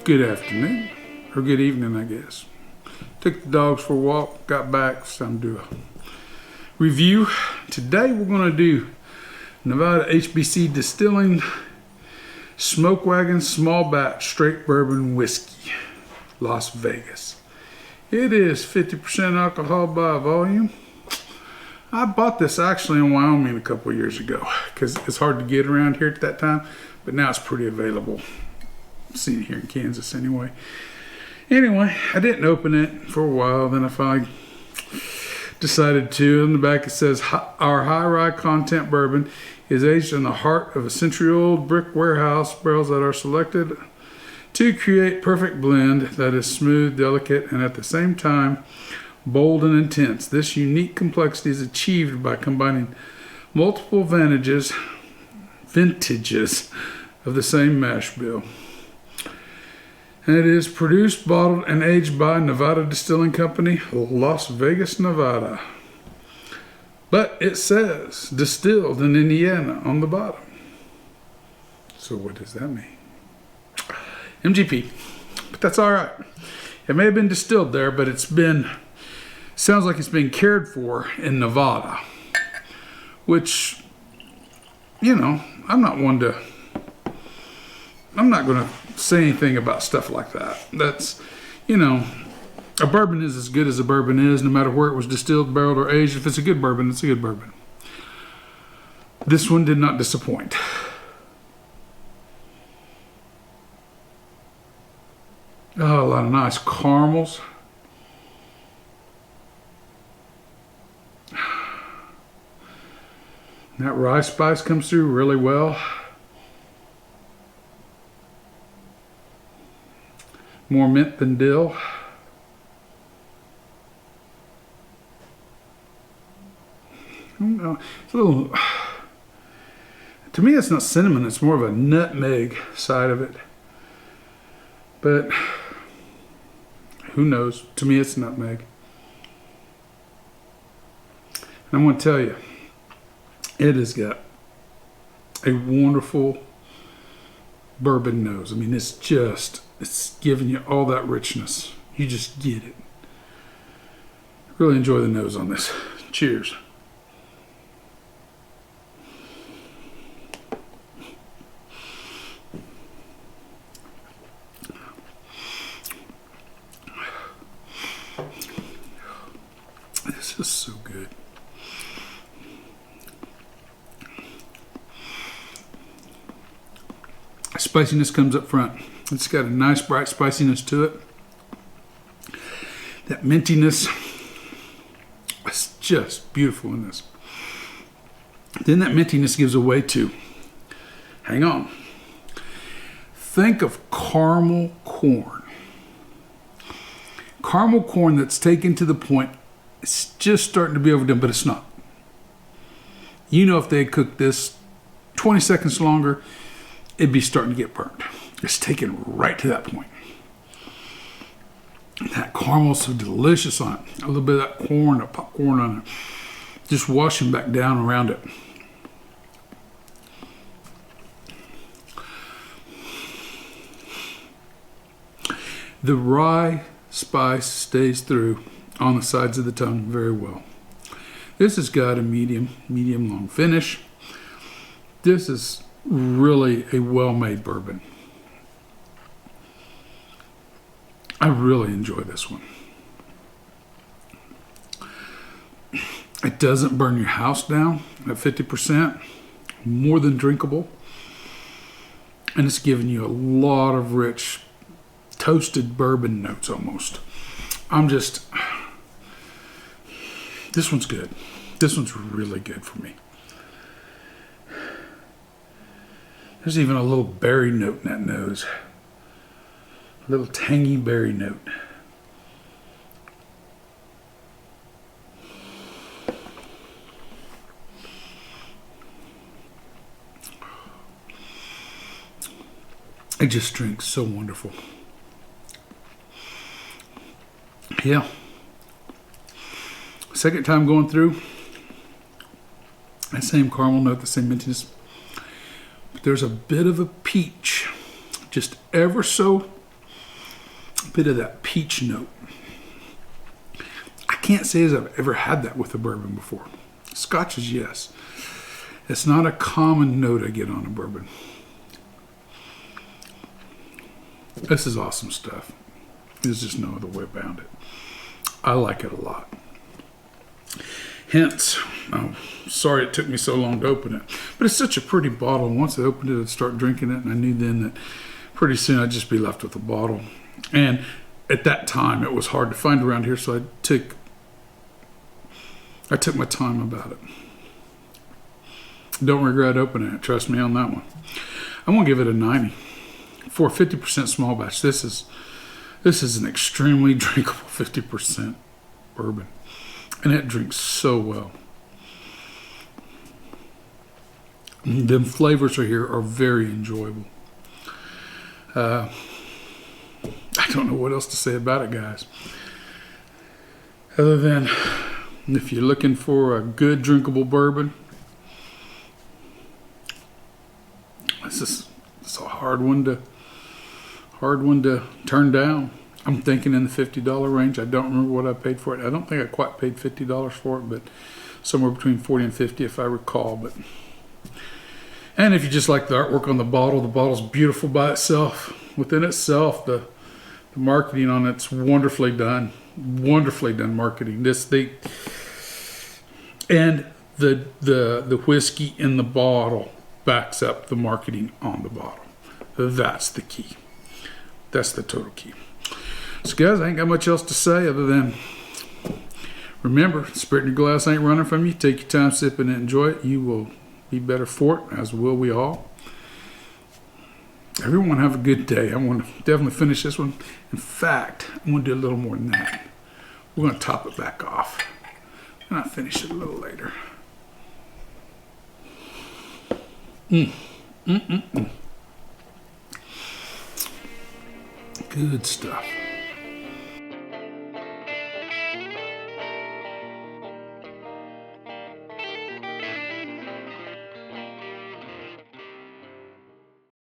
Good afternoon, or good evening, I guess. Took the dogs for a walk, got back, it's time to do a review. Today we're going to do Nevada HBC Distilling Smoke Wagon Small Batch Straight Bourbon Whiskey, Las Vegas. It is 50% alcohol by volume. I bought this actually in Wyoming a couple years ago because it's hard to get around here at that time, but now it's pretty available. I've seen it here in Kansas anyway. Anyway, I didn't open it for a while, then I finally decided to. In the back it says, our high rye content bourbon is aged in the heart of a century-old brick warehouse. Barrels that are selected to create perfect blend that is smooth, delicate, and at the same time bold and intense. This unique complexity is achieved by combining multiple vintages of the same mash bill. And it is produced, bottled, and aged by Nevada Distilling Company, Las Vegas, Nevada. But it says distilled in Indiana on the bottom. So what does that mean? MGP. But that's all right. It may have been distilled there, but sounds like it's been cared for in Nevada. Which, you know, I'm not going to say anything about stuff like that. That's, you know, a bourbon is as good as a bourbon is, no matter where it was distilled, barreled, or aged. If it's a good bourbon, it's a good bourbon. This one did not disappoint. Oh, a lot of nice caramels. That rye spice comes through really well. More mint than dill. I don't know. It's a little. To me, it's not cinnamon. It's more of a nutmeg side of it. But who knows? To me, it's nutmeg. And I'm going to tell you, it has got a wonderful bourbon nose. I mean, it's giving you all that richness. You just get it. Really enjoy the nose on this. Cheers. This is so good. Spiciness comes up front. It's got a nice bright spiciness to it. That mintiness is just beautiful in this. Then that mintiness gives away to, hang on, think of caramel corn. Caramel corn that's taken to the point, it's just starting to be overdone, but it's not. You know, if they cooked this 20 seconds longer, it'd be starting to get burnt. It's taken right to that point. That caramel's so delicious on it. A little bit of that corn, that popcorn on it. Just washing back down around it. The rye spice stays through on the sides of the tongue very well. This has got a medium long finish. This is really a well-made bourbon. I really enjoy this one. It doesn't burn your house down at 50%, more than drinkable. And it's giving you a lot of rich toasted bourbon notes almost. This one's good. This one's really good for me. There's even a little berry note in that nose. A little tangy berry note. It just drinks so wonderful. Yeah. Second time going through. That same caramel note, the same mintiness. But there's a bit of a peach just ever so bit of that peach note. I can't say as I've ever had that with a bourbon before. Scotches, yes. It's not a common note I get on a bourbon. This is awesome stuff. There's just no other way around it. I like it a lot. Hence, oh, sorry it took me so long to open it. But it's such a pretty bottle. Once I opened it, I'd start drinking it, and I knew then that pretty soon I'd just be left with a bottle. And at that time, it was hard to find around here, so I took my time about it. Don't regret opening it. Trust me on that one. I'm gonna give it a 90 for a 50% small batch. This is an extremely drinkable 50% bourbon, and it drinks so well. The flavors here are very enjoyable. I don't know what else to say about it, guys. Other than if you're looking for a good drinkable bourbon, it's a hard one to turn down. I'm thinking in the $50 range. I don't remember what I paid for it. I don't think I quite paid $50 for it, but somewhere between 40 and 50 if I recall. And if you just like the artwork on the bottle's beautiful by itself. Within itself, the marketing on it's wonderfully done. Wonderfully done marketing. And the whiskey in the bottle backs up the marketing on the bottle. That's the key. That's the total key. So guys, I ain't got much else to say other than remember, spirit in your glass ain't running from you. Take your time sipping and enjoy it. You will be better for it, as will we all. Everyone have a good day. I'm going to definitely finish this one. In fact, I'm going to do a little more than that. We're going to top it back off. And I'll finish it a little later. Good stuff.